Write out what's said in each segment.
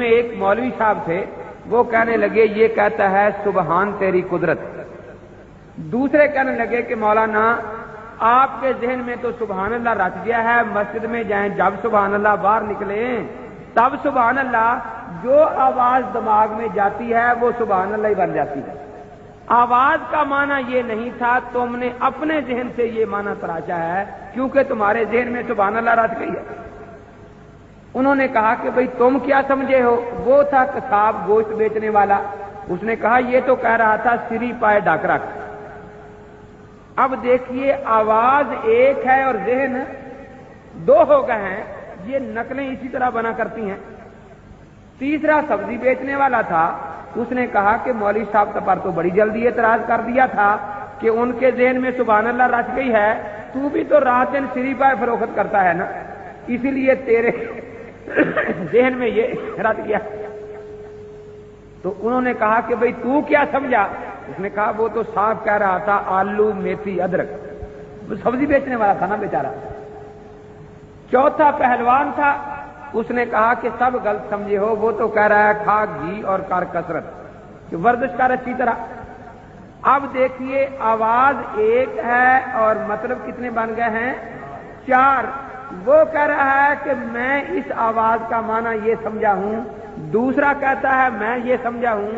में एक मौलवी साहब थे, वो कहने लगे ये कहता है सुबहान तेरी कुदरत। दूसरे कहने लगे कि मौलाना आपके जहन में तो सुबहान अल्लाह रच गया है, मस्जिद में जाएं जब सुबहान अल्लाह, बाहर निकले तब सुबहान अल्लाह, जो आवाज दिमाग में जाती है वो सुबहान अल्लाह ही बन जाती है। आवाज का माना ये नहीं था, तुमने अपने जहन से ये माना तराशा है क्योंकि तुम्हारे जहन में सुबहान अल्लाह रच गई है। उन्होंने कहा कि भाई तुम क्या समझे हो? वो था कसाब, गोश्त बेचने वाला। उसने कहा ये तो कह रहा था सिरी पाए ढक रख। अब देखिए आवाज एक है और जहन दो हो गए हैं, ये नकलें इसी तरह बना करती हैं। तीसरा सब्जी बेचने वाला था, उसने कहा कि मौलवी साहब पर तो बड़ी जल्दी एतराज कर दिया था कि उनके जहन में सुभान अल्लाह रच गई है, तू भी तो रात दिन सिरी पाए फरोख्त करता है ना, इसीलिए तेरे जहन में ये रच गया। तो उन्होंने कहा कि भाई तू क्या समझा? उसने कहा वो तो साफ कह रहा था आलू मेथी अदरक, वो सब्जी बेचने वाला था ना बेचारा। चौथा पहलवान था, उसने कहा कि सब गलत समझे हो, वो तो कह रहा है खा घी और कर कसरत, कि वर्जिश कर अच्छी तरह। अब देखिए आवाज एक है और मतलब कितने बन गए हैं? चार। वो कह रहा है कि मैं इस आवाज का माना ये समझा हूं, दूसरा कहता है मैं ये समझा हूं,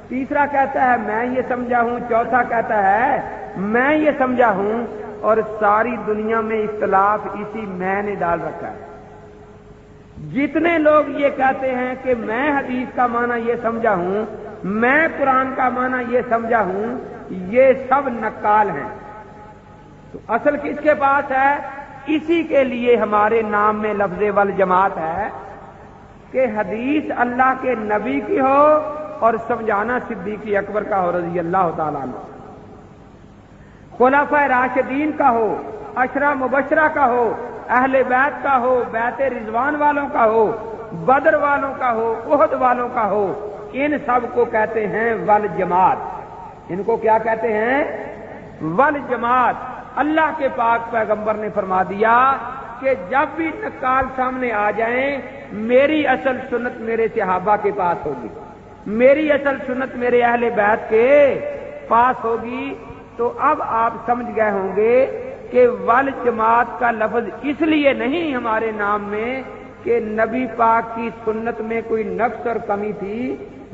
तीसरा कहता है मैं ये समझा हूं, चौथा कहता है मैं ये समझा हूं, और सारी दुनिया में इख्तलाफ इसी मैं ने डाल रखा है। जितने लोग ये कहते हैं कि मैं हदीस का माना ये समझा हूं, मैं कुरान का माना ये समझा हूं, ये सब नक्काल हैं। तो असल किसके पास है? इसी के लिए हमारे नाम में लफ्ज़े वल जमात है कि हदीस अल्लाह के नबी की हो और समझाना सिद्दीक़ अकबर का हो रज़ी अल्लाह तआला अन्हु, खुलाफाए राशिदीन का हो, अशरा मुबशरा का हो, अहले बैत का हो, बैत रिजवान वालों का हो, बदर वालों का हो, उहद वालों का हो, इन सब को कहते हैं वल जमात। इनको क्या कहते हैं? वल जमात। अल्लाह के पाक पैगंबर ने फरमा दिया कि जब भी नक्काल सामने आ जाएं, मेरी असल सुन्नत मेरे सहाबा के पास होगी, मेरी असल सुन्नत मेरे अहले बैत के पास होगी। तो अब आप समझ गए होंगे कि वल जमात का लफ्ज इसलिए नहीं हमारे नाम में कि नबी पाक की सुन्नत में कोई नक्स और कमी थी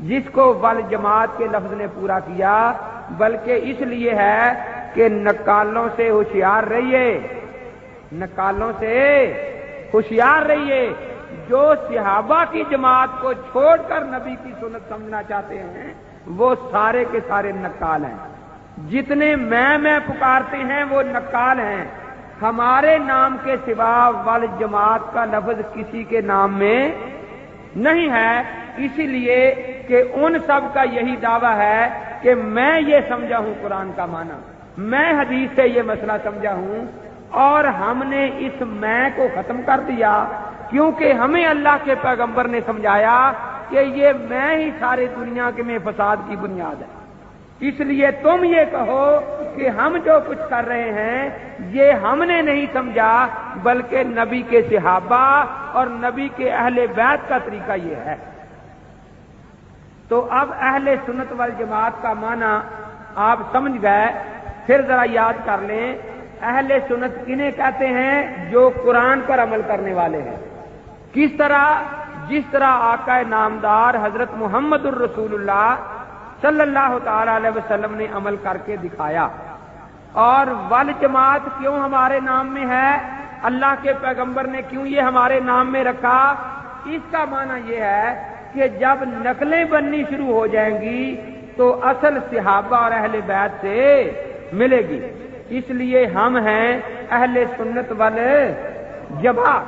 जिसको वल जमात के लफ्ज ने पूरा किया, बल्कि इसलिए है कि नक्कालों से होशियार रहिए, नक्कालों से होशियार रहिए। जो सहाबा की जमात को छोड़कर नबी की सुन्नत समझना चाहते हैं वो सारे के सारे नक्काल हैं। जितने मैं पुकारते हैं वो नक्काल हैं। हमारे नाम के सिवा वल जमात का लफ्ज किसी के नाम में नहीं है, इसीलिए कि उन सब का यही दावा है कि मैं ये समझा हूं कुरान का माना, मैं हदीस से ये मसला समझा हूं, और हमने इस मैं को खत्म कर दिया क्योंकि हमें अल्लाह के पैगंबर ने समझाया कि ये मैं ही सारे दुनिया के में फसाद की बुनियाद है। इसलिए तुम ये कहो कि हम जो कुछ कर रहे हैं ये हमने नहीं समझा, बल्कि नबी के सहाबा और नबी के अहले बैत का तरीका ये है। तो अब अहले सुन्नत वल जमात का माना आप समझ गए। फिर जरा याद कर लें, अहले सुन्नत किन्हें कहते हैं? जो कुरान पर अमल करने वाले हैं। किस तरह? जिस तरह आका नामदार हजरत मुहम्मदुर रसूलुल्लाह सल्लल्लाहु ताला अलैहि वसल्लम ने अमल करके दिखाया। और वल जमात क्यों हमारे नाम में है? अल्लाह के पैगंबर ने क्यों ये हमारे नाम में रखा? इसका माना यह है कि जब नकलें बननी शुरू हो जाएंगी तो असल सहाबा और अहले बैत से मिलेगी। इसलिए हम हैं अहले सुन्नत वल जमात।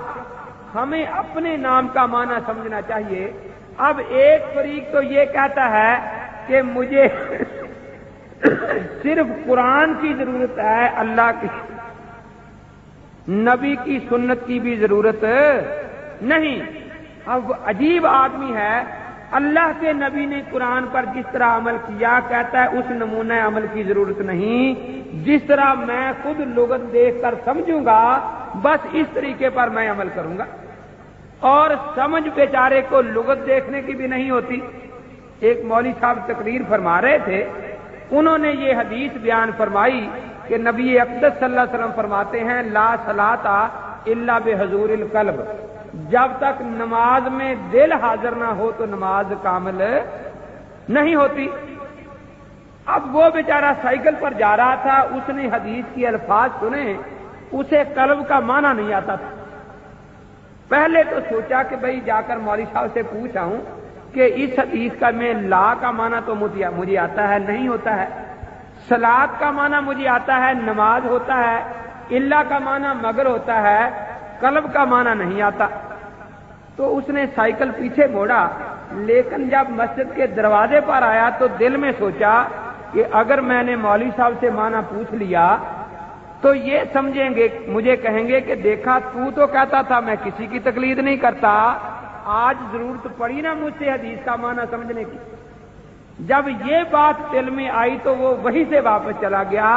हमें अपने नाम का माना समझना चाहिए। अब एक फरीक तो ये कहता है कि मुझे सिर्फ कुरान की जरूरत है, अल्लाह की नबी की सुन्नत की भी जरूरत नहीं। अब अजीब आदमी है, अल्लाह के नबी ने कुरान पर जिस तरह अमल किया कहता है उस नमूने अमल की जरूरत नहीं, जिस तरह मैं खुद लुगत देखकर समझूंगा बस इस तरीके पर मैं अमल करूंगा। और समझ बेचारे को लुगत देखने की भी नहीं होती। एक मौलवी साहब तकरीर फरमा रहे थे, उन्होंने ये हदीस बयान फरमाई कि नबी अक़दस सल्लल्लाहु अलैहि वसल्लम फरमाते हैं ला सलाता इल्ला बिहुजूरिल क़ल्ब, जब तक नमाज में दिल हाजिर ना हो तो नमाज कामिल नहीं होती। अब वो बेचारा साइकिल पर जा रहा था, उसने हदीस की अल्फाज सुने, उसे कल्ब का माना नहीं आता था। पहले तो सोचा कि भाई जाकर मौलवी साहब से पूछ आऊं कि इस हदीस का मैं ला का माना तो मुझे आता है, नहीं होता है। सलात का माना मुझे आता है, नमाज होता है। इल्ला का माना मगर होता है, कल्ब का माना नहीं आता। तो उसने साइकिल पीछे मोड़ा, लेकिन जब मस्जिद के दरवाजे पर आया तो दिल में सोचा कि अगर मैंने मौलवी साहब से माना पूछ लिया तो ये समझेंगे, मुझे कहेंगे कि देखा तू तो कहता था मैं किसी की तकलीद नहीं करता, आज जरूरत पड़ी ना मुझसे हदीस का माना समझने की। जब ये बात दिल में आई तो वो वहीं से वापस चला गया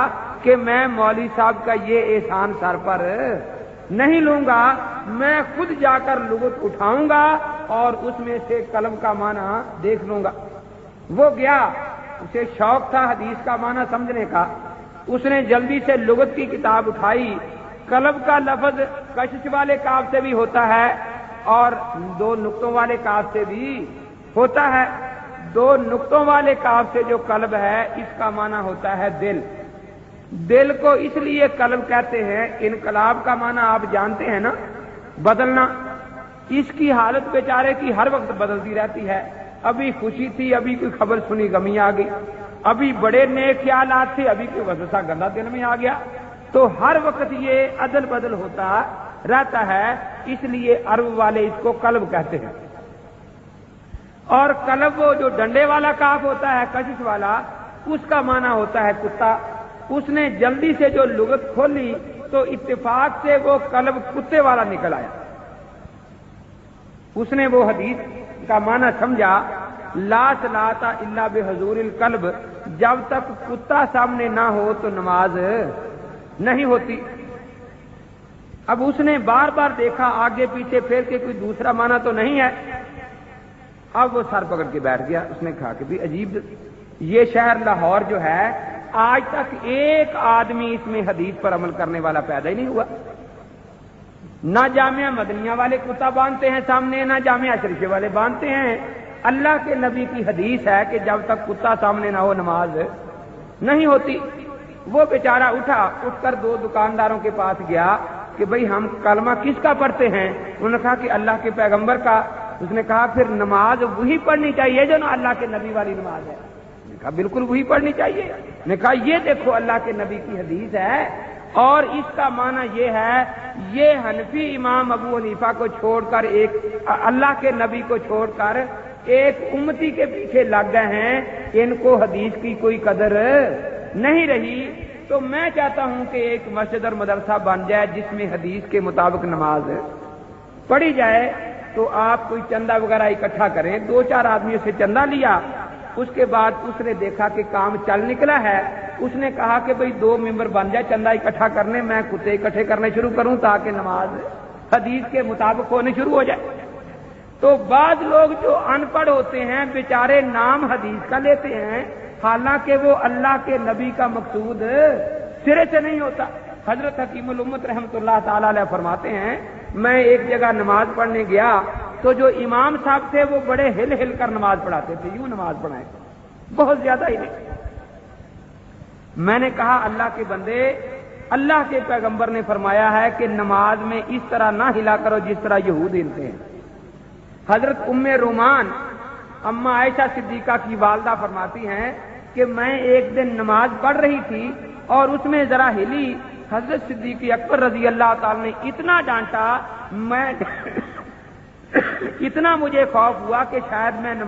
कि मैं मौलवी साहब का ये एहसान सर पर नहीं लूंगा, मैं खुद जाकर लुगत उठाऊंगा और उसमें से कलम का माना देख लूंगा। वो गया, उसे शौक था हदीस का माना समझने का। उसने जल्दी से लुगत की किताब उठाई। कलब का लफ्ज कशिश वाले काफ से भी होता है और दो नुक्तों वाले काफ से भी होता है। दो नुक्तों वाले काफ से जो कल्ब है इसका माना होता है दिल। दिल को इसलिए कल्ब कहते हैं, इनकलाब का माना आप जानते हैं ना, बदलना। इसकी हालत बेचारे की हर वक्त बदलती रहती है। अभी खुशी थी, अभी कोई खबर सुनी गमी आ गई, अभी बड़े नेक ख्यालात थे, अभी कोई वसवसा गंदा दिल में आ गया। तो हर वक्त ये अदल बदल होता रहता है, इसलिए अरब वाले इसको कल्ब कहते हैं। और कल्ब वो जो डंडे वाला काफ होता है, कशिश वाला, उसका माना होता है कुत्ता। उसने जल्दी से जो लुगत खोली तो इत्तेफाक से वो कल्ब कुत्ते वाला निकल आया। उसने वो हदीस का माना समझा, ला सलाता इल्ला बिहुजूरिल कल्ब, जब तक कुत्ता सामने ना हो तो नमाज नहीं होती। अब उसने बार बार देखा आगे पीछे फिर के कोई दूसरा माना तो नहीं है। अब वो सर पकड़ के बैठ गया। उसने कहा कि भी अजीब, ये शहर लाहौर जो है आज तक एक आदमी इसमें हदीस पर अमल करने वाला पैदा ही नहीं हुआ। ना जामिया मदनिया वाले कुत्ता बांधते हैं सामने, ना जामिया शरीफे वाले बांधते हैं। अल्लाह के नबी की हदीस है कि जब तक कुत्ता सामने ना हो नमाज नहीं होती। वो बेचारा उठा, उठकर दो दुकानदारों के पास गया कि भाई हम कलमा किसका पढ़ते हैं। उन्होंने कहा कि अल्लाह के पैगंबर का। उसने कहा फिर नमाज वही पढ़नी चाहिए जो ना अल्लाह के नबी वाली नमाज है। कहा बिल्कुल वही पढ़नी चाहिए। ने कहा ये देखो अल्लाह के नबी की हदीस है और इसका माना ये है, ये हनफी इमाम अबू हनीफा को छोड़कर, एक अल्लाह के नबी को छोड़कर एक उम्मती के पीछे लग गए हैं, इनको हदीस की कोई कदर नहीं रही। तो मैं चाहता हूं कि एक मस्जिद और मदरसा बन जाए जिसमें हदीस के मुताबिक नमाज पढ़ी जाए। तो आप कोई चंदा वगैरह इकट्ठा करें। दो चार आदमियों से चंदा लिया, उसके बाद उसने देखा कि काम चल निकला है। उसने कहा कि भाई 2 मेंबर बन जाए चंदा इकट्ठा करने, मैं कुत्ते इकट्ठे करने शुरू करूं ताकि नमाज हदीस के मुताबिक होनी शुरू हो जाए। तो बाद लोग जो अनपढ़ होते हैं बेचारे नाम हदीस का लेते हैं, हालांकि वो अल्लाह के नबी का मकसूद सिरे से नहीं होता। हजरत हकीमुल उम्मत रहमतुल्लाह ताला अलैह फरमाते हैं, मैं एक जगह नमाज पढ़ने गया तो जो इमाम साहब थे वो बड़े हिल हिल कर नमाज पढ़ाते थे, यूं नमाज पढ़ाए, बहुत ज्यादा ही नहीं। मैंने कहा अल्लाह के बंदे, अल्लाह के पैगंबर ने फरमाया है कि नमाज में इस तरह ना हिला करो जिस तरह यहूद हिलते हैं। हजरत उम्मे रोमान अम्मा आयशा सिद्दीका की वालदा फरमाती हैं कि मैं एक दिन नमाज पढ़ रही थी और उसमें जरा हिली। हजरत सिद्दीक अकबर रजी अल्लाह ताला ने इतना डांटा, मैं इतना मुझे खौफ हुआ कि शायद मैं